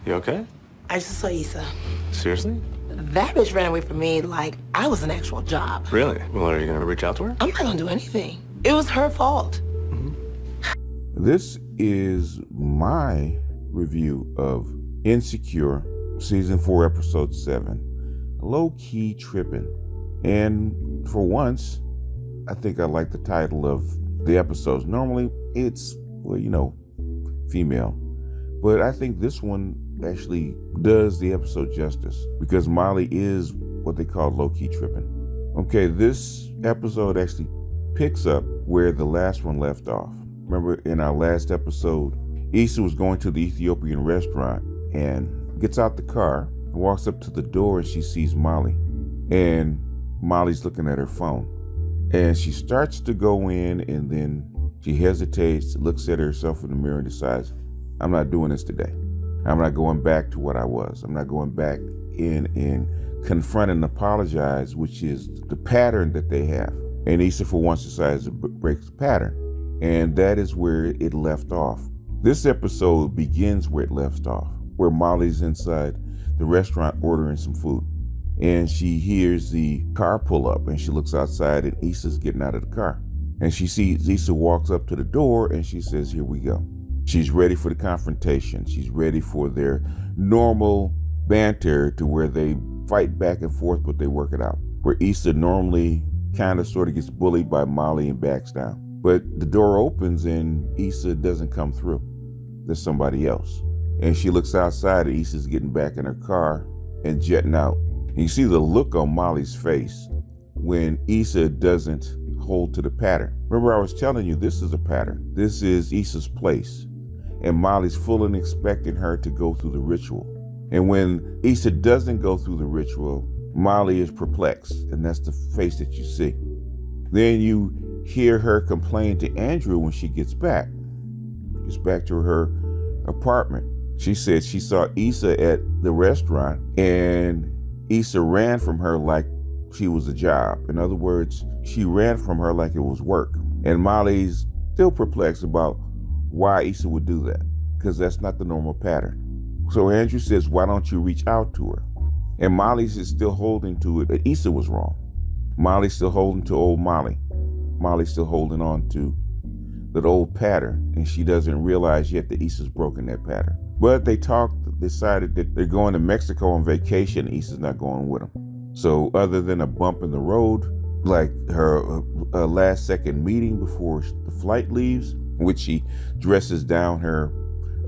You okay? I just saw Issa. Seriously? That bitch ran away from me like I was an actual job. Really? Well, are you gonna reach out to her? I'm not gonna do anything. It was her fault. This is my review of Insecure, Season 4, Episode 7, LowKey Trippin'. And for once, I think I like the title of the episodes. Normally, it's, well, female. But I think this one actually does the episode justice because Molly is what they call low-key tripping. Okay, this episode actually picks up where the last one left off. Remember in our last episode, Issa was going to the Ethiopian restaurant and gets out the car and walks up to the door and she sees Molly. And Molly's looking at her phone. And she starts to go in and then she hesitates, looks at herself in the mirror and decides, I'm not doing this today. I'm not going back to what I was. I'm not going back in and confront and apologize, which is the pattern that they have. And Issa for once decides to break the pattern. And that is where it left off. This episode begins where it left off, where Molly's inside the restaurant ordering some food. And she hears the car pull up and she looks outside and Issa's getting out of the car. And she sees Issa walks up to the door and she says, here we go. She's ready for the confrontation. She's ready for their normal banter to where they fight back and forth, but they work it out. Where Issa normally kind of sort of gets bullied by Molly and backs down. But the door opens and Issa doesn't come through. There's somebody else. And she looks outside and Issa's getting back in her car and jetting out. And you see the look on Molly's face when Issa doesn't hold to the pattern. Remember I was telling you this is a pattern. This is Issa's place. And Molly's fully expecting her to go through the ritual. And when Issa doesn't go through the ritual, Molly is perplexed. And that's the face that you see. Then you hear her complain to Andrew when she gets back. Gets back to her apartment. She said she saw Issa at the restaurant and Issa ran from her like she was a job. In other words, she ran from her like it was work. And Molly's still perplexed about why Issa would do that, because that's not the normal pattern. So Andrew says, why don't you reach out to her? And Molly's is still holding to it that Issa was wrong. Molly's still holding to old Molly. Molly's still holding on to that old pattern, and she doesn't realize yet that Issa's broken that pattern. But they decided that they're going to Mexico on vacation, and Issa's not going with them. So other than a bump in the road, like her last second meeting before the flight leaves, which she dresses down her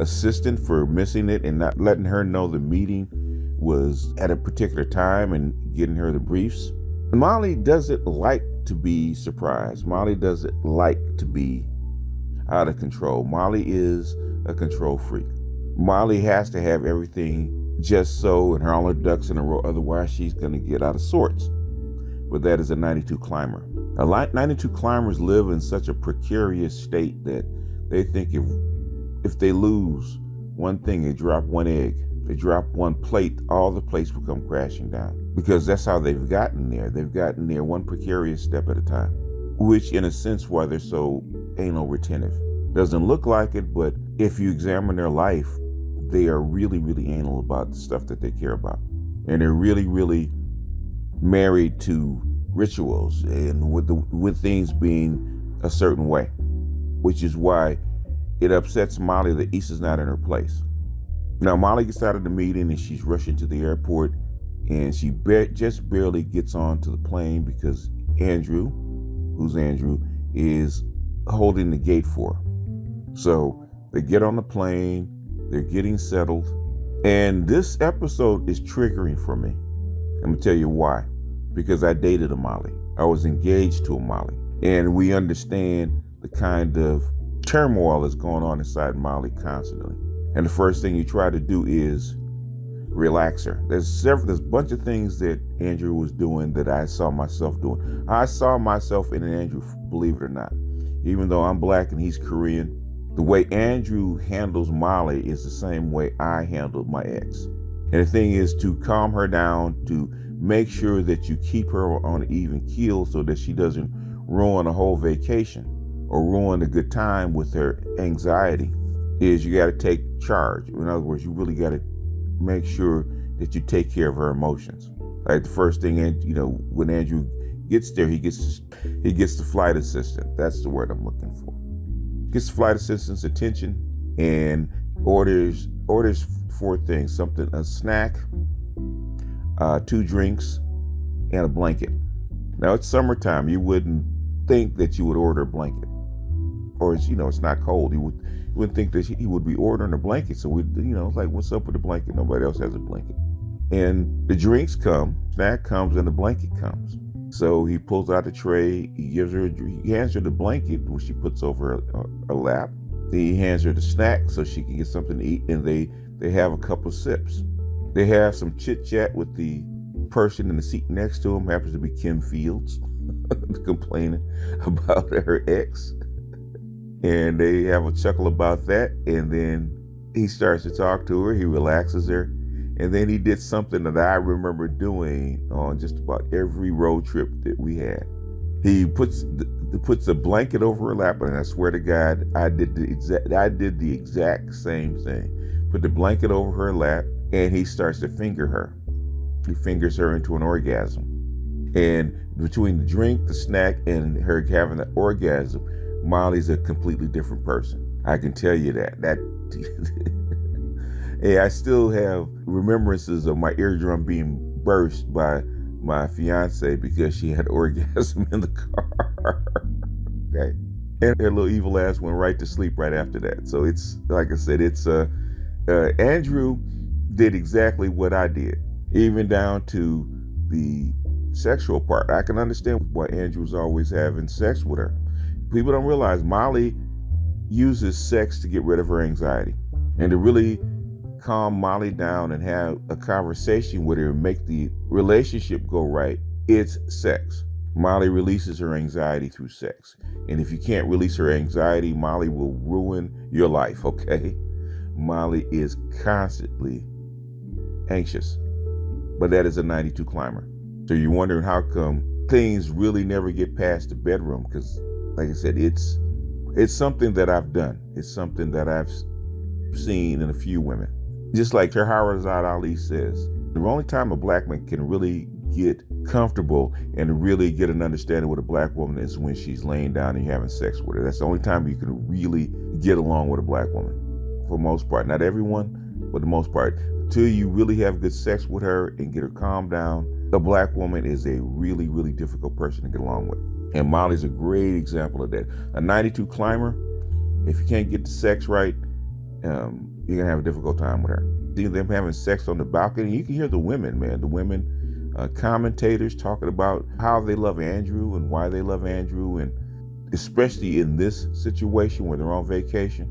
assistant for missing it and not letting her know the meeting was at a particular time and getting her the briefs. Molly doesn't like to be surprised. Molly doesn't like to be out of control. Molly is a control freak. Molly has to have everything just so and all her ducks in a row, otherwise she's going to get out of sorts. But that is a 92 climber. 92 climbers live in such a precarious state that they think if they lose one thing, they drop one egg, they drop one plate, all the plates will come crashing down. Because that's how they've gotten there. They've gotten there one precarious step at a time, which in a sense why they're so anal retentive. Doesn't look like it, but if you examine their life, they are really, really anal about the stuff that they care about. And they're really, really married to rituals and with things being a certain way, which is why it upsets Molly that Issa's not in her place. Now Molly gets out of the meeting and she's rushing to the airport and she just barely gets onto the plane because Andrew, who's Andrew, is holding the gate for her. So they get on the plane, they're getting settled, and this episode is triggering for me. I'm gonna tell you why. Because I dated a Molly. I was engaged to a Molly. And we understand the kind of turmoil that's going on inside Molly constantly. And the first thing you try to do is relax her. There's a bunch of things that Andrew was doing that I saw myself doing. I saw myself in Andrew, believe it or not. Even though I'm black and he's Korean, the way Andrew handles Molly is the same way I handled my ex. And the thing is to calm her down, to make sure that you keep her on an even keel so that she doesn't ruin a whole vacation or ruin a good time with her anxiety, is you got to take charge. In other words, you really got to make sure that you take care of her emotions. Like the first thing, when Andrew gets there, he gets the flight assistant. That's the word I'm looking for. Gets the flight assistant's attention and orders 4 things: a snack, 2 drinks, and a blanket. Now it's summertime. You wouldn't think that you would order a blanket, or it's not cold. You wouldn't think that he would be ordering a blanket. So it's like, what's up with the blanket? Nobody else has a blanket. And the drinks come, snack comes, and the blanket comes. So he pulls out the tray. He hands her the blanket, which she puts over her lap. Then he hands her the snack so she can get something to eat, and they have a couple of sips. They have some chit chat with the person in the seat next to him. Happens to be Kim Fields, complaining about her ex. And they have a chuckle about that. And then he starts to talk to her. He relaxes her. And then he did something that I remember doing on just about every road trip that we had. He puts a blanket over her lap, and I swear to God, I did the exact same thing. Put the blanket over her lap, and he starts to finger her. He fingers her into an orgasm. And between the drink, the snack, and her having the orgasm, Molly's a completely different person. I can tell you that. Hey, I still have remembrances of my eardrum being burst by my fiance because she had orgasm in the car. Okay. And her little evil ass went right to sleep right after that. So it's, like I said, Andrew did exactly what I did, even down to the sexual part. I can understand why Andrew's always having sex with her. People don't realize Molly uses sex to get rid of her anxiety and to really calm Molly down and have a conversation with her and make the relationship go right. It's sex. Molly releases her anxiety through sex. And if you can't release her anxiety, Molly will ruin your life, okay? Molly is constantly anxious. But that is a 92 climber. So you're wondering how come things really never get past the bedroom, because like I said, it's something that I've done. It's something that I've seen in a few women. Just like Shahrazad Ali says, the only time a black man can really get comfortable and really get an understanding with a black woman is when she's laying down and you're having sex with her. That's the only time you can really get along with a black woman, for the most part. Not everyone, but the most part. Until you really have good sex with her and get her calmed down, a black woman is a really, really difficult person to get along with. And Molly's a great example of that. A 92 climber, if you can't get the sex right, you're gonna have a difficult time with her. See them having sex on the balcony. You can hear the women, man. The women commentators talking about how they love Andrew and why they love Andrew, and especially in this situation where they're on vacation,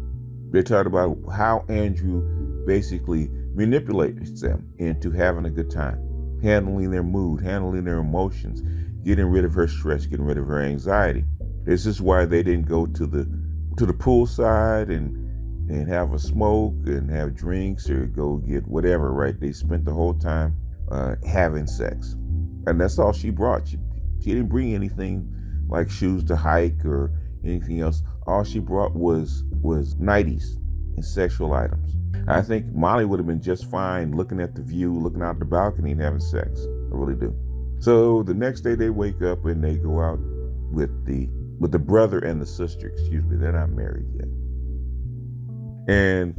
they're talking about how Andrew basically manipulates them into having a good time, handling their mood, handling their emotions, getting rid of her stress, getting rid of her anxiety. This is why they didn't go to the poolside and have a smoke and have drinks or go get whatever, right? They spent the whole time having sex. And that's all she brought. She didn't bring anything like shoes to hike or anything else. All she brought was nighties and sexual items. I think Molly would have been just fine looking at the view, looking out the balcony and having sex. I really do. So the next day they wake up and they go out with the brother and the sister, they're not married yet. And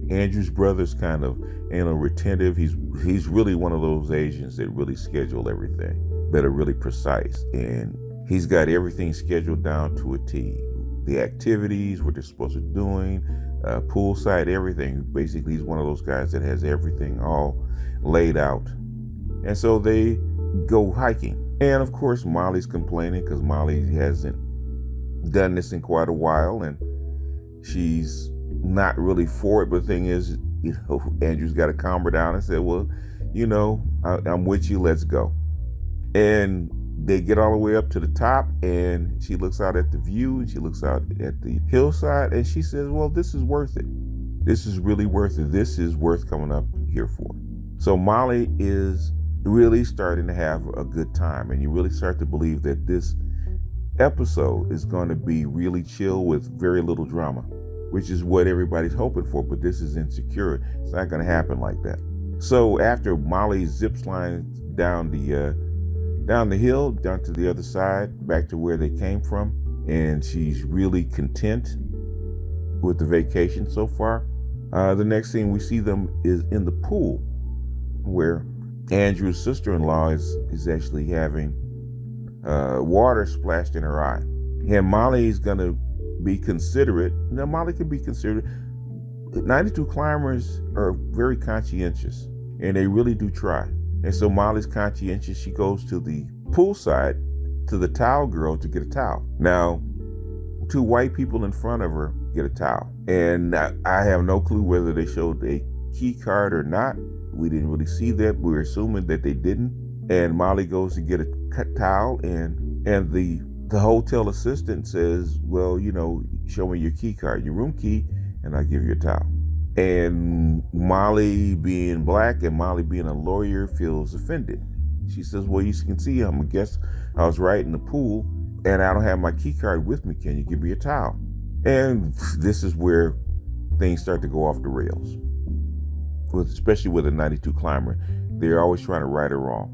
Andrew's brother's kind of, retentive. He's really one of those Asians that really schedule everything, that are really precise. And he's got everything scheduled down to a T. The activities, what they're supposed to be doing, poolside, everything. Basically, he's one of those guys that has everything all laid out. And so they go hiking. And of course, Molly's complaining because Molly hasn't done this in quite a while. And she's not really for it, but the thing is, Andrew's got to calm her down and say, well, I'm with you, let's go. And they get all the way up to the top, and she looks out at the view, and she looks out at the hillside, and she says, well, this is worth it. This is really worth it. This is worth coming up here for. So Molly is really starting to have a good time, and you really start to believe that this episode is going to be really chill with very little drama. which is what everybody's hoping for, but this is insecure. It's not going to happen like that. So after Molly zips lines down the hill, down to the other side, back to where they came from, and she's really content with the vacation so far, the next thing we see them is in the pool, where Andrew's sister-in-law is actually having water splashed in her eye. And Molly's going to be considerate. Now, Molly can be considerate. 92 climbers are very conscientious, and they really do try. And so Molly's conscientious. She goes to the poolside to the towel girl to get a towel. Now, 2 white people in front of her get a towel. And I have no clue whether they showed a key card or not. We didn't really see that. We were assuming that they didn't. And Molly goes to get a towel, and the hotel assistant says, well, show me your key card, your room key, and I'll give you a towel. And Molly, being black and Molly being a lawyer, feels offended. She says, well, you can see I'm a guest. I was right in the pool, and I don't have my key card with me. Can you give me a towel? And this is where things start to go off the rails, especially with a 92 climber. They're always trying to right or wrong,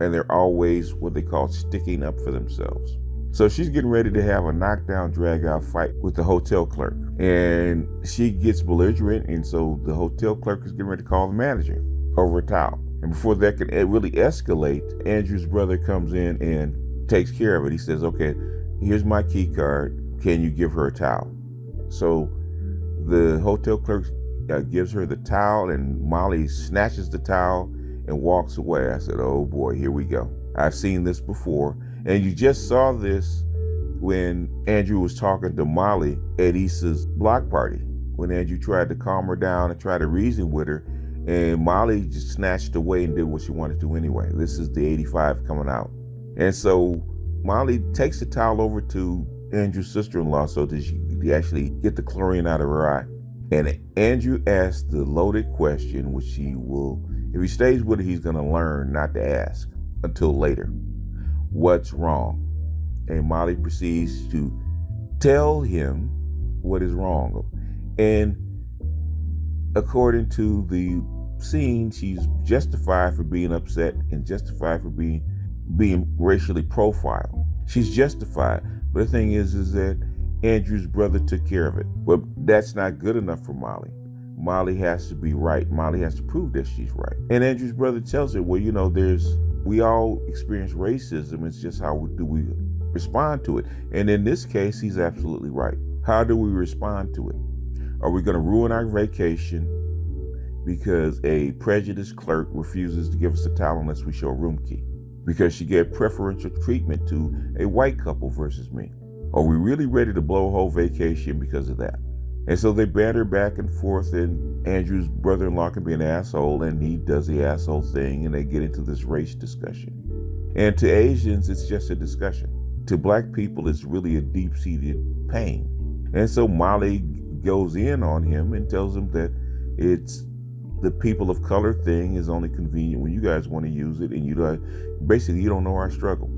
and they're always what they call sticking up for themselves. So she's getting ready to have a knockdown, drag-out fight with the hotel clerk. And she gets belligerent, and so the hotel clerk is getting ready to call the manager over a towel. And before that can really escalate, Andrew's brother comes in and takes care of it. He says, okay, here's my key card. Can you give her a towel? So the hotel clerk gives her the towel, and Molly snatches the towel and walks away. I said, oh boy, here we go. I've seen this before. And you just saw this when Andrew was talking to Molly at Issa's block party, when Andrew tried to calm her down and try to reason with her, and Molly just snatched away and did what she wanted to anyway. This is the 85 coming out. And so Molly takes the towel over to Andrew's sister-in-law so that she could actually get the chlorine out of her eye. And Andrew asked the loaded question, which he will, if he stays with her, he's going to learn not to ask until later. What's wrong? And Molly proceeds to tell him what is wrong. And according to the scene, she's justified for being upset and justified for being racially profiled. She's justified. But the thing is that Andrew's brother took care of it. But that's not good enough for Molly. Molly has to be right. Molly has to prove that she's right. And Andrew's brother tells her, well, we all experience racism. It's just how do we respond to it. And in this case, he's absolutely right. How do we respond to it? Are we going to ruin our vacation because a prejudiced clerk refuses to give us a towel unless we show a room key? Because she gave preferential treatment to a white couple versus me? Are we really ready to blow a whole vacation because of that? And so they banter back and forth, and Andrew's brother-in-law can be an asshole, and he does the asshole thing, and they get into this race discussion. And to Asians, it's just a discussion. To black people, it's really a deep-seated pain. And so Molly goes in on him and tells him that it's the people of color thing is only convenient when you guys want to use it, and you don't know our struggle.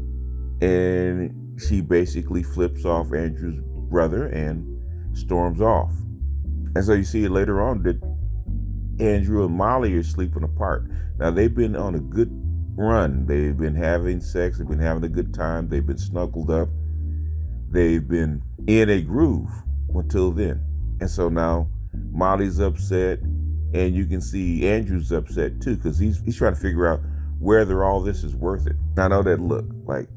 And she basically flips off Andrew's brother and storms off. And so you see later on that Andrew and Molly are sleeping apart. Now, they've been on a good run. They've been having sex. They've been having a good time. They've been snuggled up. They've been in a groove until then. And so now Molly's upset, and you can see Andrew's upset too, because he's trying to figure out whether all this is worth it. I know that look, like,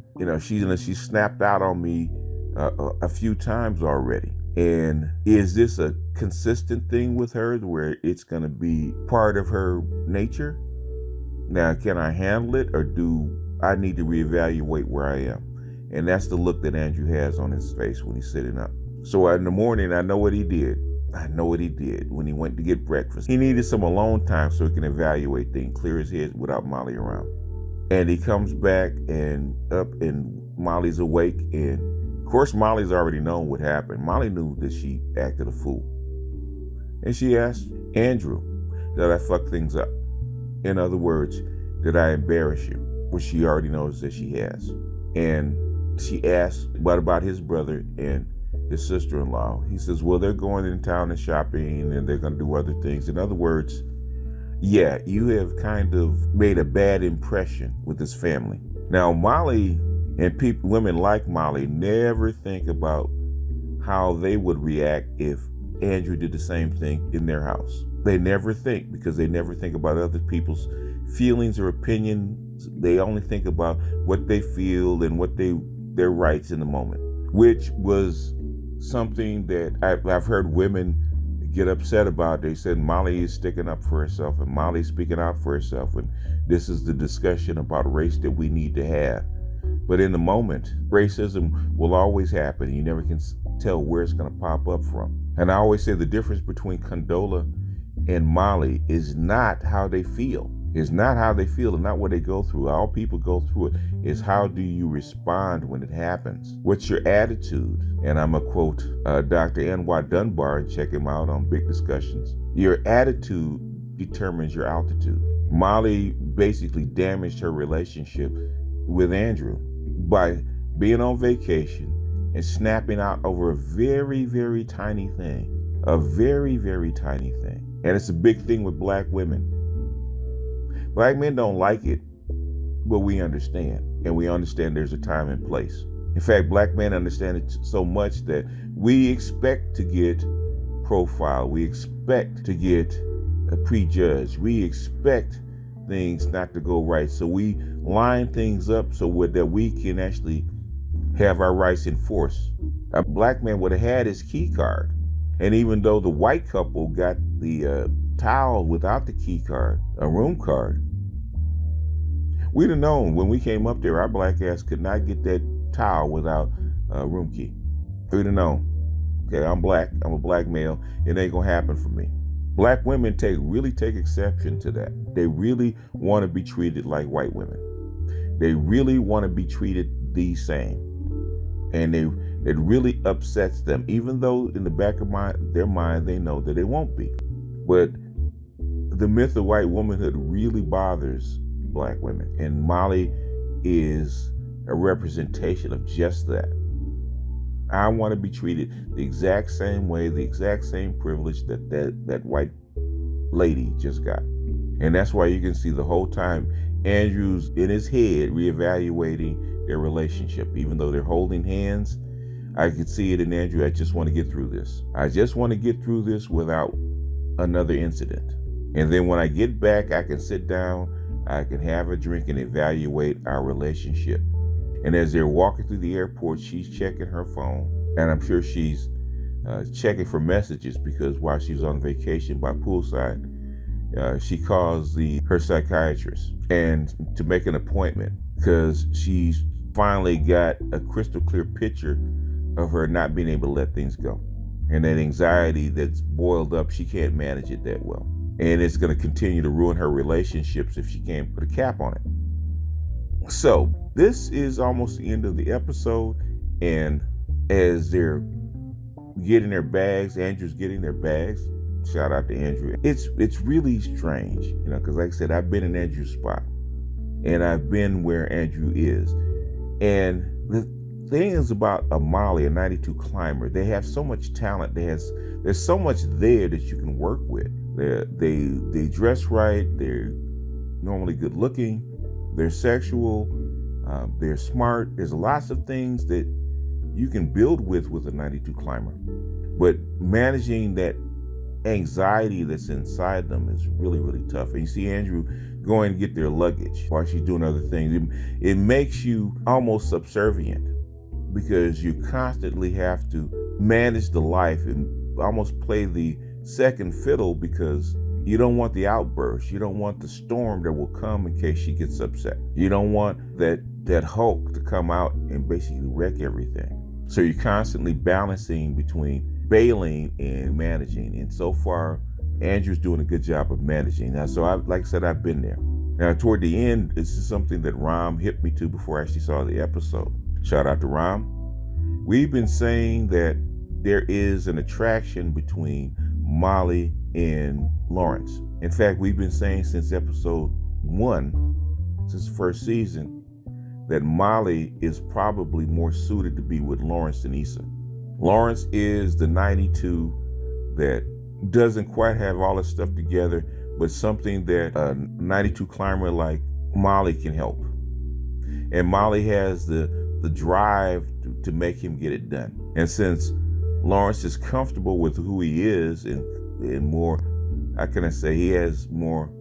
she snapped out on me a few times already. And is this a consistent thing with her where it's going to be part of her nature? Now, can I handle it, or do I need to reevaluate where I am? And that's the look that Andrew has on his face when he's sitting up. So in the morning, I know what he did. When he went to get breakfast. He needed some alone time so he can evaluate things, clear his head without Molly around. And he comes back and Molly's awake, and of course, Molly's already known what happened. Molly knew that she acted a fool. And she asked Andrew, did I fuck things up? In other words, did I embarrass you? Which she already knows that she has. And she asked what about his brother, and his sister-in-law. He says, well, they're going in town and shopping and they're going to do other things. In other words, yeah, you have kind of made a bad impression with this family. Now, Molly and women like Molly never think about how they would react if Andrew did the same thing in their house. They never think, because they never think about other people's feelings or opinions. They only think about what they feel and what their rights in the moment, which was something that I've heard women get upset about. They said Molly is sticking up for herself and Molly's speaking out for herself, and this is the discussion about race that we need to have. But in the moment, racism will always happen. You never can tell where it's going to pop up from. And I always say the difference between Condola and Molly is not how they feel. It's not how they feel and not what they go through. All people go through it. Is how do you respond when it happens? What's your attitude? And I'm going to quote Dr. N.Y. Dunbar and check him out on Big Discussions. Your attitude determines your altitude. Molly basically damaged her relationship with Andrew by being on vacation and snapping out over a very, very tiny thing. A very, very tiny thing. And it's a big thing with black women. Black men don't like it, but we understand. And we understand there's a time and place. In fact, black men understand it so much that we expect to get profiled. We expect to get prejudged. We expect things not to go right. So we line things up so that we can actually have our rights enforced. A black man would have had his key card. And even though the white couple got the towel without the key card, a room card, we'd have known when we came up there, our black ass could not get that towel without a room key. We'd have known. Okay, I'm black, I'm a black male, it ain't gonna happen for me. Black women really take exception to that. They really want to be treated like white women. They really want to be treated the same. And it really upsets them, even though in the back of their mind they know that it won't be. But the myth of white womanhood really bothers black women. And Molly is a representation of just that. I want to be treated the exact same way, the exact same privilege that white lady just got. And that's why you can see the whole time Andrew's in his head reevaluating their relationship. Even though they're holding hands, I could see it in Andrew. I just want to get through this. I just want to get through this without another incident. And then when I get back, I can sit down, I can have a drink and evaluate our relationship. And as they're walking through the airport, she's checking her phone. And I'm sure she's checking for messages, because while she's on vacation by poolside, she calls her psychiatrist and to make an appointment, because she's finally got a crystal clear picture of her not being able to let things go. And that anxiety that's boiled up, she can't manage it that well. And it's going to continue to ruin her relationships if she can't put a cap on it. So this is almost the end of the episode. And as they're getting their bags, Andrew's getting their bags. Shout out to Andrew. It's really strange, because like I said, I've been in Andrew's spot. And I've been where Andrew is. And the thing is about a Molly, a 92 climber, they have so much talent. There's so much there that you can work with. They dress right. They're normally good looking. They're sexual. They're smart. There's lots of things that you can build with a 92 climber. But managing that anxiety that's inside them is really, really tough. And you see Andrew going to get their luggage while she's doing other things. It makes you almost subservient, because you constantly have to manage the life and almost play the second fiddle, because you don't want the outburst. You don't want the storm that will come in case she gets upset. You don't want that Hulk to come out and basically wreck everything. So you're constantly balancing between bailing and managing. And so far, Andrew's doing a good job of managing. Now, so like I said, I've been there. Now, toward the end, this is something that Ram hit me to before I actually saw the episode. Shout out to Ram. We've been saying that there is an attraction between Molly and Lawrence. In fact, we've been saying since episode 1, since the first season, that Molly is probably more suited to be with Lawrence than Issa. Lawrence is the 92 that doesn't quite have all his stuff together, but something that a 92 climber like Molly can help. And Molly has the drive to make him get it done. And since Lawrence is comfortable with who he is and more, how can I say, he has more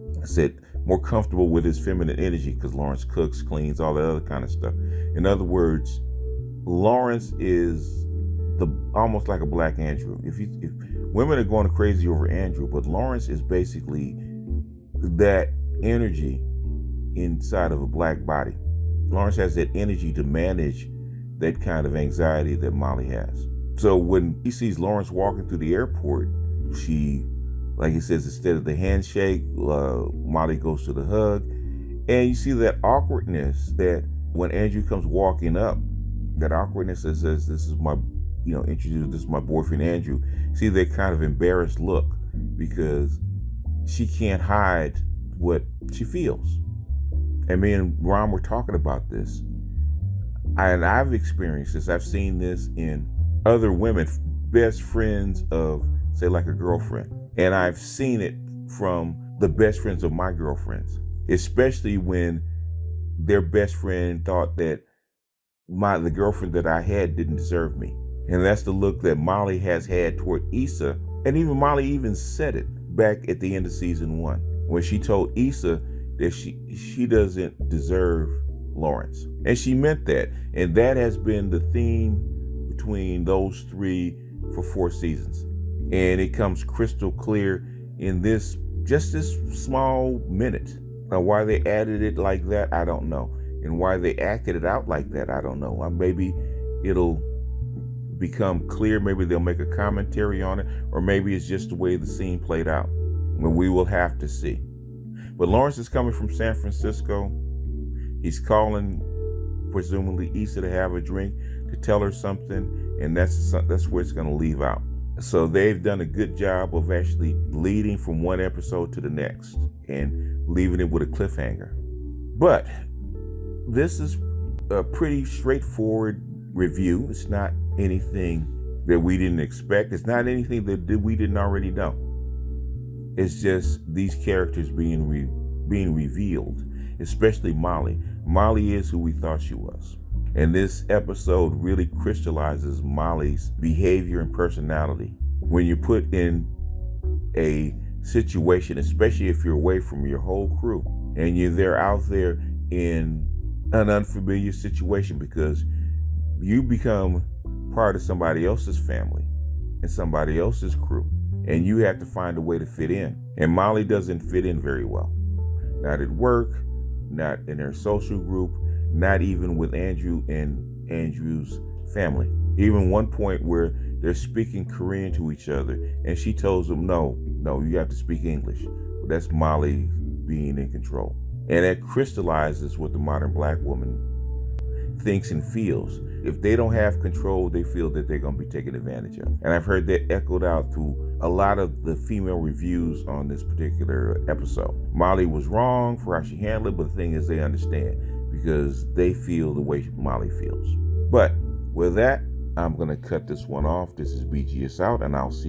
comfortable with his feminine energy, because Lawrence cooks, cleans, all that other kind of stuff. In other words, Lawrence is almost like a black Andrew. If women are going crazy over Andrew, but Lawrence is basically that energy inside of a black body. Lawrence has that energy to manage that kind of anxiety that Molly has. So when he sees Lawrence walking through the airport, she, like he says, instead of the handshake, Molly goes to the hug. And you see that awkwardness that when Andrew comes walking up, that awkwardness that says, this is my, this is my boyfriend Andrew. See that kind of embarrassed look, because she can't hide what she feels. And me and Ron were talking about this. And I've experienced this. I've seen this in other women, best friends of, say, like a girlfriend. And I've seen it from the best friends of my girlfriends, especially when their best friend thought that the girlfriend that I had didn't deserve me. And that's the look that Molly has had toward Issa. And even Molly even said it back at the end of season 1, when she told Issa that she doesn't deserve Lawrence. And she meant that. And that has been the theme between those three for 4 seasons. And it comes crystal clear in this small minute. Now, why they added it like that, I don't know. And why they acted it out like that, I don't know. Maybe it'll become clear. Maybe they'll make a commentary on it. Or maybe it's just the way the scene played out. But we will have to see. But Lawrence is coming from San Francisco. He's calling, presumably, Issa to have a drink, to tell her something, and that's where it's going to leave out. So they've done a good job of actually leading from one episode to the next and leaving it with a cliffhanger. But this is a pretty straightforward review. It's not anything that we didn't expect. It's not anything that we didn't already know. It's just these characters being revealed, especially Molly. Molly is who we thought she was. And this episode really crystallizes Molly's behavior and personality. When you put in a situation, especially if you're away from your whole crew, and they're out there in an unfamiliar situation, because you become part of somebody else's family and somebody else's crew, and you have to find a way to fit in. And Molly doesn't fit in very well. Not at work, not in her social group, not even with Andrew and Andrew's family. Even one point where they're speaking Korean to each other, and she tells them, no, you have to speak English. But that's Molly being in control. And that crystallizes what the modern black woman thinks and feels. If they don't have control, they feel that they're going to be taken advantage of. And I've heard that echoed out through a lot of the female reviews on this particular episode. Molly was wrong for how she handled it, but the thing is, they understand because they feel the way Molly feels. But with that, I'm going to cut this one off. This is BGS out, and I'll see